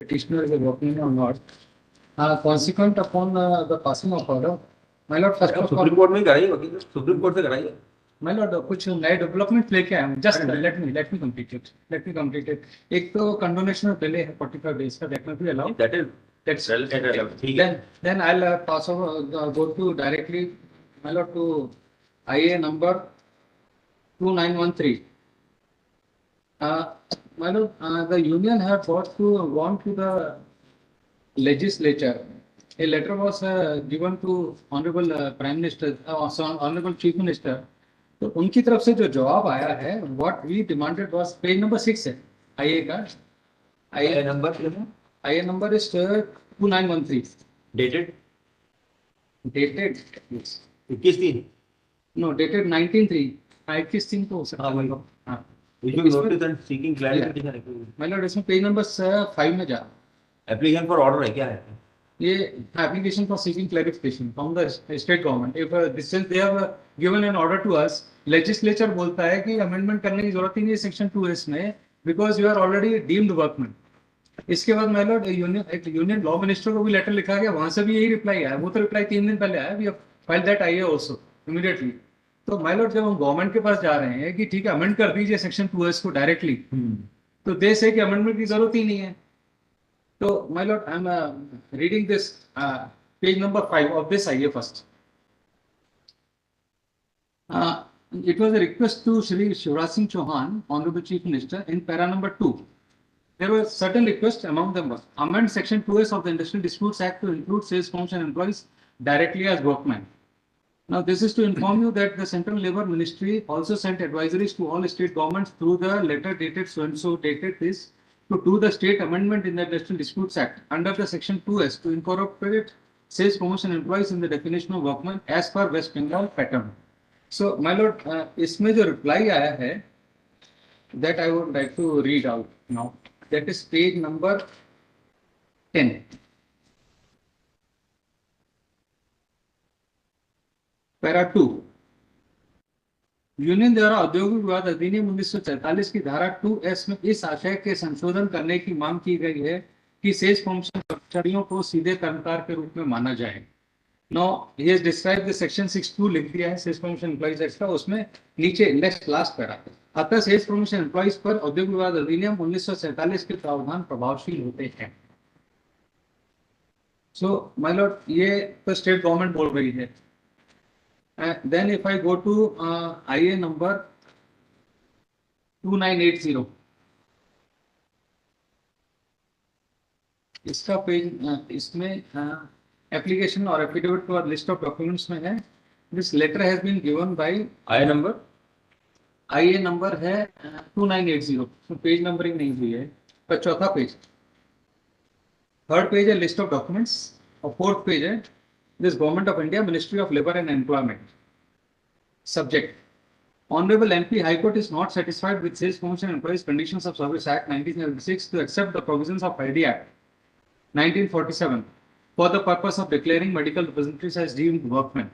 petitioner is working or not. Consequent upon the passing of order, my lord, first of all, supreme court में कराइए वकील, supreme court से कराइए. my lord, कुछ नए development लेके आए. Just let me complete it. एक तो कंडोनेशन में पहले है 45 days का, that may be allowed. That's relevant. Then I'll pass over, go to directly, my lord, to IA number 2913. My lord, the union had gone to the legislature. A letter was given to Honorable Prime Minister, Honorable Chief Minister. तो उनकी तरफ से जो जवाब आया है, what we demanded was page number 6 है IA का. IA number is 2913. Dated 21/3. No, dated 19/3. 21/3 को हो सकता है. हाँ. Notice and seeking clarification. My lord, इसमें पेज नंबर 5 में जा. एप्लीकेशन फॉर ऑर्डर है क्या है? ये application for seeking clarification from the state government. If this is they have given an order to us, legislature बोलता है कि अमेंडमेंट करने की जरूरत ही नहीं है सेक्शन 2S में, because you are already deemed workman. इसके बाद my lord union law minister को भी लेटर लिखा गया, वहां से भी यही रिप्लाई आया. वो तो रिप्लाई 3 दिन पहले आया. We have filed that IA also immediately. तो माय लॉर्ड, जब हम गवर्नमेंट के पास जा रहे हैं कि ठीक है अमेंड कर दीजिए सेक्शन 2S को डायरेक्टली, तो दे से कि अमेंडमेंट की जरूरत ही नहीं है. So, my lord, I am reading this page number 5 of this IA first. It was a request to Shri Shivraj Singh Chauhan, Honorable Chief Minister, in para number 2. There were certain requests, among them was amend section 2S of the Industrial Disputes Act to include sales firms and employees directly as workmen. Now, this is to inform you that the Central Labour Ministry also sent advisories to all state governments through the letter dated so and so dated this, to do the state amendment in the Industrial Disputes Act under the section 2S to incorporate sales promotion employees in the definition of workman as per West Bengal pattern. So, my lord, इसमें जो reply आया है, that I would like to read out now. That is page number 10. Para 2. Union द्वारा औद्योगिक विवाद अधिनियम 1947 की धारा 2S में इस आशय के संशोधन करने की मांग की गई है कि सेल्स फंक्शन कर्मचारियों को सीधे कर्मकार के रूप में माना जाए. No he has describe the section 6(2) लिख दिया है सेल्स प्रमोशन एम्प्लॉइज एक्ट का, उसमें नीचे नेक्स्ट लास्ट पैरा. अतः सेल्स प्रमोशन एम्प्लॉइज पर औद्योगिक विवाद अधिनियम 1947 के प्रावधान प्रभावशील होते हैं. सो माय लॉर्ड, ये तो स्टेट गवर्नमेंट बोल रही है. Then if I go to IA number 2980, इसका पेज इसमें एप्लीकेशन और एफिडेविट के बाद लिस्ट ऑफ डॉक्यूमेंट्स में है. This letter has been given by IA number है 2980. तो पेज नंबरिंग नहीं हुई है. पर चौथा पेज, थर्ड पेज है लिस्ट ऑफ डॉक्यूमेंट्स, और फोर्थ पेज है this Government of India, Ministry of Labour and Employment. Subject: Honorable MP High Court is not satisfied with Sales Promotion Employees Conditions of Service Act 1976 to accept the provisions of ID Act 1947 for the purpose of declaring medical representatives as deemed workmen.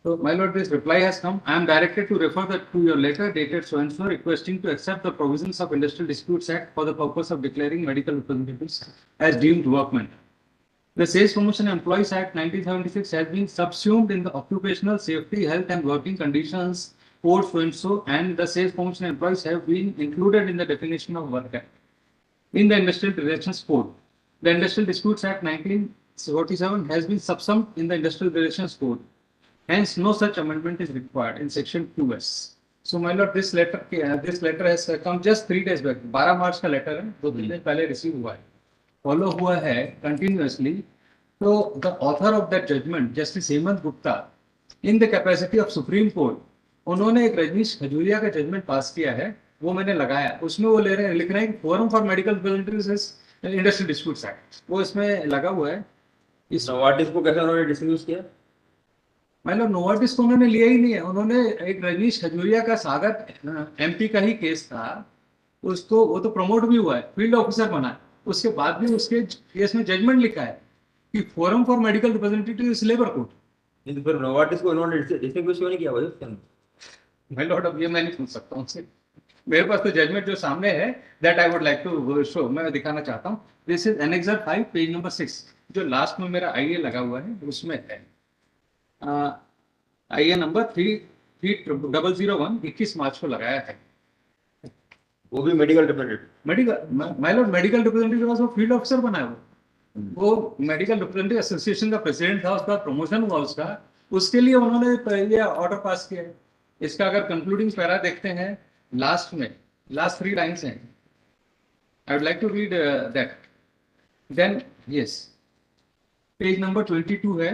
So, my lord, this reply has come. I am directed to refer to your letter dated so and so requesting to accept the provisions of Industrial Disputes Act for the purpose of declaring medical representatives as deemed workmen. The Sales Promotion Employees Act 1976 has been subsumed in the Occupational Safety, Health and Working Conditions Code so and so, and the Sales Promotion Employees have been included in the definition of work act in the Industrial Relations Code. The Industrial Disputes Act 1947 has been subsumed in the Industrial Relations Code. Hence, no such amendment is required in section 2S. So, my lord, this letter has come just 3 days back. 12 मार्च का letter है, 2 दिन पहले receive हुआ है, follow हुआ है continuously. तो the author of that judgement justice Hemant Gupta, in the capacity of supreme court, उन्होंने एक रजनीश खजूरिया का जजमेंट पास किया है, वो मैंने लगाया. उसमें वो लिख रहे हैं forum for medical representatives industrial disputes act, वो इसमें लगा हुआ है. इस नोवाटिस को कैसे उन्होंने डिस्मिस किया? मतलब नोवाटिस को उन्होंने लिया ही नहीं है. उन्होंने एक रजनीश खजूरिया का सागर MP का ही केस था, उसको वो तो प्रमोट भी हुआ है, फील्ड ऑफिसर बना है. उसके बाद भी उसके केस में जजमेंट लिखा है कि forum for medical representative is labour court. तो फिर नोवाटिस को इन्होंने डिस्टिंग्विश क्यों नहीं किया भाई उसके अंदर? भाई लॉर्ड, अब ये मैं नहीं पूछ सकता उनसे. मेरे पास तो जजमेंट जो सामने है that I would like to show, मैं दिखाना चाहता हूँ. This is annexure 5 page number 6, जो लास्ट में मेरा आईए लगा हुआ है उसमें है. आईए नंबर 3001 21 मार्च को लगाया है. वो भी medical representative. Medical my Lord, medical representative वो फील्ड ऑफिसर बना है वो मेडिकल रिप्रेजेंटेटिव एसोसिएशन का प्रेसिडेंट था, उसका प्रमोशन हुआ उसका, उसके लिए उन्होंने ये ऑर्डर पास किया है. इसका अगर कंक्लूडिंग पैरा देखते हैं लास्ट में, लास्ट 3 लाइन्स हैं. I would like to read that. Then yes, page number 22 है.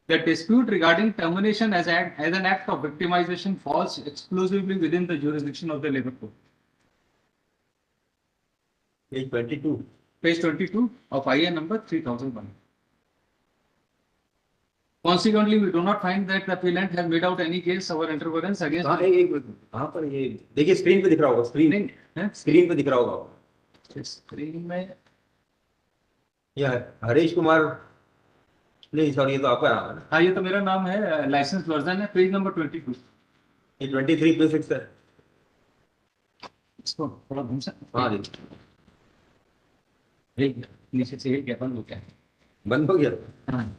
The dispute regarding termination as an act of victimization falls exclusively within the jurisdiction of the Labour Court. Page 22. Page 22 of IA number 3001. Consequently, we do not find that the appellant has made out any case or interference against. हाँ, एक minute, कहाँ पर ये देखिए screen पे दिख रहा होगा, स्क्रीन पे दिख रहा होगा. स्क्रीन में यह हरीश कुमार, नहीं सॉरी, ये तो आपका नाम है. हाँ, ये तो मेरा नाम है, लाइसेंस वर्जन है, पेज नंबर 22. ये 23 पे 6 है. इसको थोड़ा घूम सकते. हाँ जी, नीचे से हिल गया, बंद हो गया. बंद हो गया. हाँ.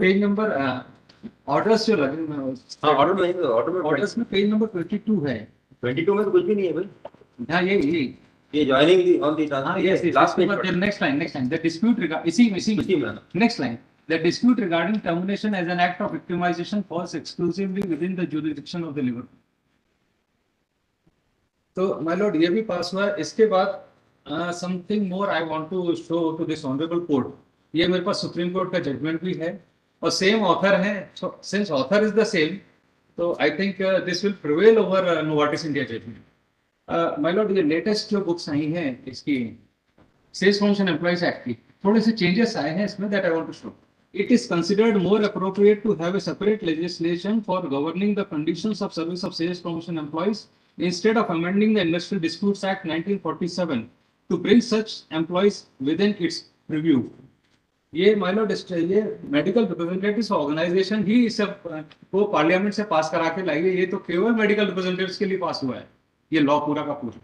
पेज नंबर ऑर्डर्स जो लगे, हाँ, ऑर्डर में, ऑर्डर्स में पेज नंबर 22 है. 22 में तो कुछ भी नहीं है भाई. हाँ, ये ज्वाइनिंग ऑन दी हाँ, yes, last page. next line the dispute regarding इसी में next line, the dispute regarding termination as an act of victimization falls exclusively within the jurisdiction of the Labour Court. तो my lord ये भी pass हुआ. इसके बाद something more I want to show to this honourable court. ये मेरे पास supreme court का जजमेंट भी है और सेम ऑथर है. Since author is the same, तो I think this will prevail over Novartis India judgement. My lord, ये लेटेस्ट जो बुक्स आई हैं इसकी सेल्स प्रमोशन एम्प्लॉइज एक्ट की, थोड़े से चेंजेस आए हैं इसमें that I want to show. It is considered more appropriate to have a separate legislation for governing the conditions of service of sales promotion employees instead of amending the Industrial Disputes Act 1947 to bring such employees within its purview. ये my lord, ये medical representatives organisation ही इस को parliament से पास करा के लाई है. ये तो केवल मेडिकल रिप्रेजेंटेटिव्स के लिए पास हुआ है ये लॉ पूरा का पूरा.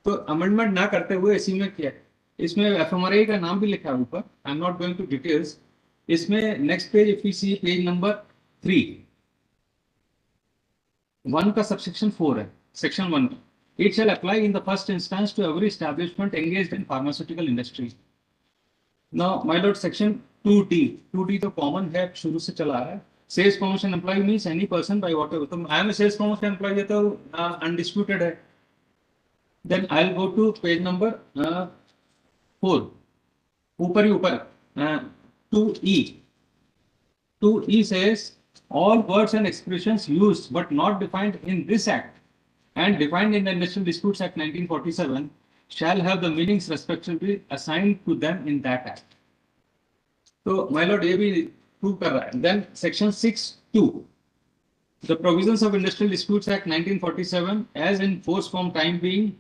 तो अमेंडमेंट ना करते हुए इसी में किया है. इसमें एफएमआरआई का नाम भी लिखा है ऊपर. I am not going to details. इसमें next page, if you see page number 3, 1 का सबसेक्शन 4 है, section 1. It shall apply in the first instance to every establishment engaged in pharmaceutical industry. Now my lord, section 2D तो common है, शुरू से चला है. Sales promotion employ means any person by whatever. तो I am a sales promotion employ, ये तो undisputed है. Then I will go to page number 4, ऊपर ही ऊपर 2E says all words and expressions used but not defined in this act and defined in the Industrial Disputes Act 1947 shall have the meanings respectively assigned to them in that act. So my lord, ये भी prove कर रहा है. Then section 6(2), the provisions of Industrial Disputes Act 1947 as in force from time being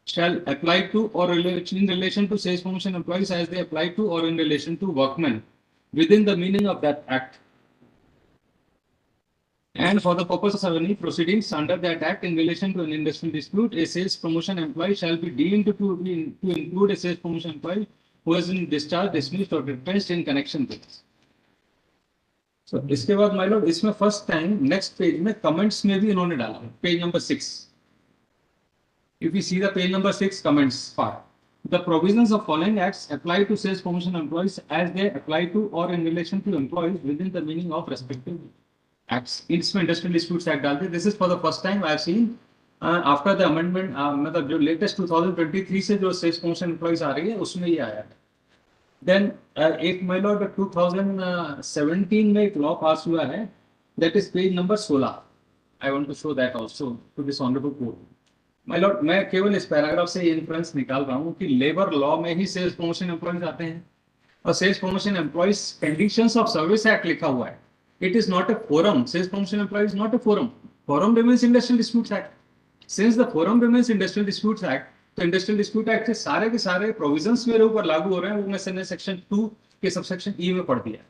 shall apply to or in relation to sales promotion employees as they apply to or in relation to workmen within the meaning of that act. And for the purpose of any proceedings under that act in relation to an industrial dispute, a sales promotion employee shall be deemed to include a sales promotion employee who has been discharged, dismissed or retrenched in connection with this. So इसके बाद my lord, इसमें first time next page में comments में भी इन्होंने डाला, page number 6. If you see the page number 6 comments part, the provisions of following acts apply to sales promotion employees as they apply to or in relation to employees within the meaning of respective acts. इसमें Industrial Disputes Act डालते. This is for the first time I have seen after the amendment. मतलब जो latest 2023 से जो sales promotion employees आ रही है उसमें ये आया. Then एक my lord 2017 में एक law pass हुआ है, that is page number 16. I want to show that also to this honorable court. My lord, मैं केवल इस पैराग्राफ से ये इन्फ्लुएंस निकाल रहा हूँ कि लेबर लॉ में ही सेल्स प्रमोशन एम्प्लॉयज आते हैं और sales promotion employees conditions of service act लिखा हुआ है. It is not a forum. Sales promotion employees not a forum. Forum remains industrial disputes act. Since the forum remains industrial disputes act, तो industrial dispute act के सारे provisions मेरे ऊपर लागू हो रहे हैं. वो मैं सेक्शन 2 के सबसेक्शन ई में पढ़ दिया.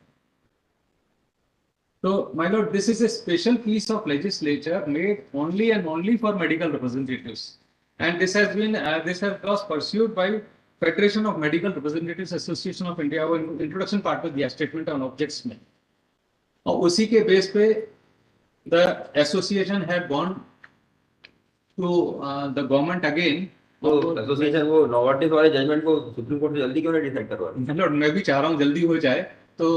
So, my lord, this is a special piece of legislature made only and only for medical representatives, and this was pursued by Federation of Medical Representatives Association of India. वो introduction part में दिया statement on objects में, और उसी के base पे the association had gone to the government again. तो association वो नोवार्टिस वाले जजमेंट को सुप्रीम कोर्ट से जल्दी क्यों नहीं डिसाइड करवा रही? लॉर्ड, मैं भी चाह रहा हूँ जल्दी हो जाए, तो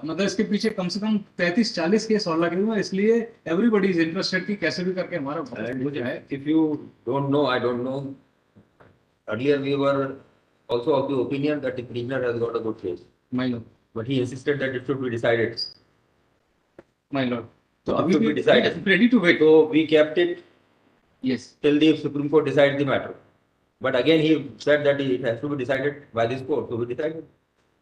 मतलब इसके पीछे कम से कम 33-40 केस और लगे हुए हैं, इसलिए एवरीबॉडी इज इंटरेस्टेड कि कैसे भी करके हमारा हो जाए. If you don't know, I don't know. Earlier we were also of the opinion that the prisoner has got a good case, my lord, but he insisted that it should be decided. My lord, तो It अभी should भी be decided. Ready to wait. So we kept it yes, till the Supreme Court decides the matter. But again he said that it has to be decided by this court. So we decided.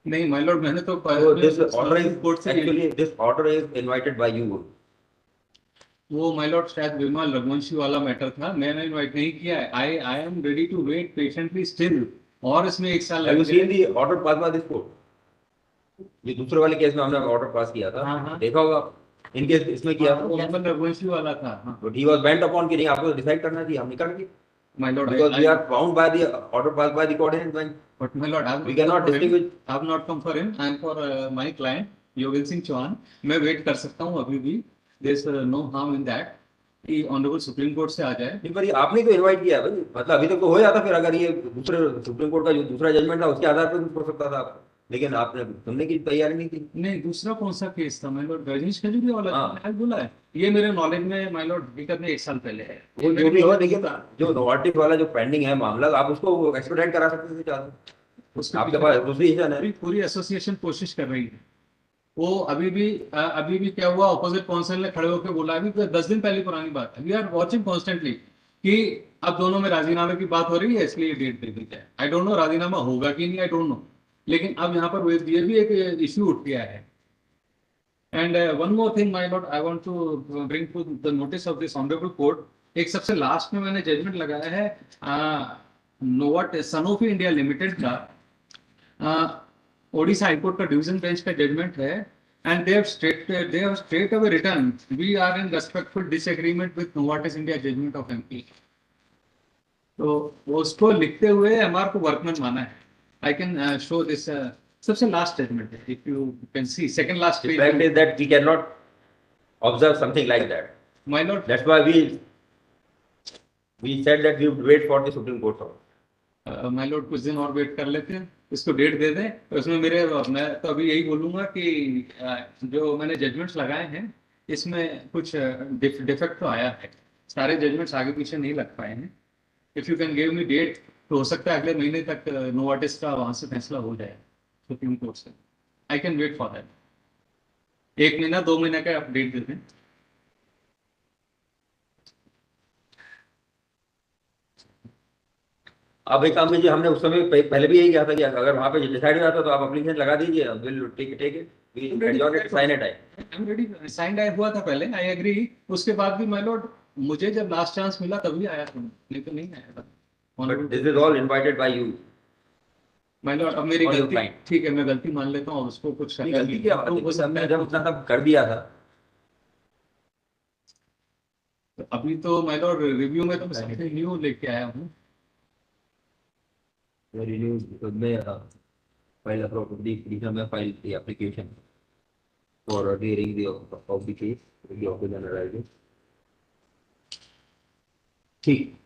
नहीं my Lord, मैंने तो So this order is court से actually this order is invited by you. वो my Lord शायद विमल रघुवंशी वाला matter था, मैंने invite नहीं किया है. I am ready to wait patiently still, और इसमें 1 साल Have you लग seen the order passed by this court? ये दूसरे वाले केस में हमने ऑर्डर पास किया था. हाँ. देखा होगा. इन केस इसमें किया वो था. विमल रघुवंशी वाला था. हाँ But he was bent upon कि नहीं आपको डिसाइड करना चाहिए, हम नहीं करेंगे. My Lord, Because we are bound by the order passed by the coordinate bench. but my lord, We cannot distinguish. I have not come for him. I am for my client Yogendra Singh Chauhan. मैं wait कर सकता हूँ अभी भी. There is no harm in that कि honourable supreme court से आ जाए. नहीं पर ये आपने तो इनवाइट किया भाई, मतलब अभी तक तो हो जाता. फिर अगर ये दूसरे सुप्रीम कोर्ट का जो दूसरा जजमेंट था उसके आधार पर कुछ हो सकता था, लेकिन आपने सुनने की तैयारी नहीं की. नहीं, दूसरा कौन सा केस था माय लॉर्ड? रजनीश खजूरिया वाला हाँ. मैंने बोला है, ये मेरे नॉलेज में माय लॉर्ड हकीकत में 1 साल पहले है. वो जो भी हो, लेकिन जो नोवार्टिस वाला जो पेंडिंग है मामला, आप उसको एक्सपेडाइट करा सकते थे. चाहते उसके आपके पीछे पास एसोसिएशन है. पूरी एसोसिएशन कोशिश कर रही है. वो अभी भी क्या हुआ, ऑपोजिट काउंसिल ने खड़े होकर बोला, अभी 10 दिन पहले पुरानी बात है, वी आर वॉचिंग कॉन्स्टेंटली कि अब दोनों में राजीनामे की बात हो रही है, इसलिए डेट दे दी जाए. आई डोंट नो राजीनामा होगा कि नहीं, आई डोंट नो, लेकिन अब यहाँ पर ये भी एक इश्यू उठ गया है. And one more thing my lord, I want to bring to the notice of this honourable court. एक सबसे लास्ट में मैंने जजमेंट लगाया है नोवाट सनोफी इंडिया लिमिटेड का. ओडिशा हाईकोर्ट का डिवीजन बेंच का जजमेंट है, and they have straight away written, we are in respectful disagreement with Novartis India judgement of MP. तो उसको लिखते हुए एमआर को वर्कमैन माना है. I can show this. सबसे लास्ट जजमेंट है, if you can see second last The fact is that we cannot observe something like that. My Lord. That's why we said that we would wait for the Supreme Court order. My Lord, कुछ दिन और wait कर लेते हैं, इसको date दे दें. तो उसमें मैं तो अभी यही बोलूंगा कि जो मैंने जजमेंट्स लगाए हैं इसमें कुछ डिफेक्ट तो आया है. सारे जजमेंट्स आगे पीछे नहीं लग पाए हैं. If you can give me date, तो हो सकता है अगले महीने तक नोवाटिस का वहां से फैसला हो जाए सुप्रीम कोर्ट से. I can wait for that. 1 महीना 2 महीने का आप डेट दे दें. अब एक काम कीजिए, हमने उस समय पहले भी यही कहा था कि अगर वहाँ पे डिसाइड हो जाता तो आप एप्लीकेशन लगा दीजिए. Will take it, we adjourn it, sign it. I am ready. Signed आया हुआ था पहले, आई एग्री. उसके बाद भी माय लॉर्ड, मुझे जब लास्ट चांस मिला तभी आया था, नहीं तो नहीं आया था. But this is all invited bye you. My Lord, अब मेरी और your गलती, client. ठीक है, मैं गलती मान लेता हूँ. उसको कुछ गलती क्या बात तो है, वो सब हमने जब उतना सब कर दिया था. अभी तो माय लॉर्ड रिव्यू में तो मैं समथिंग न्यू लेके आया हूँ. मैं फाइल अपलोड में file the application for hearing the of the case the office analysing. ठीक.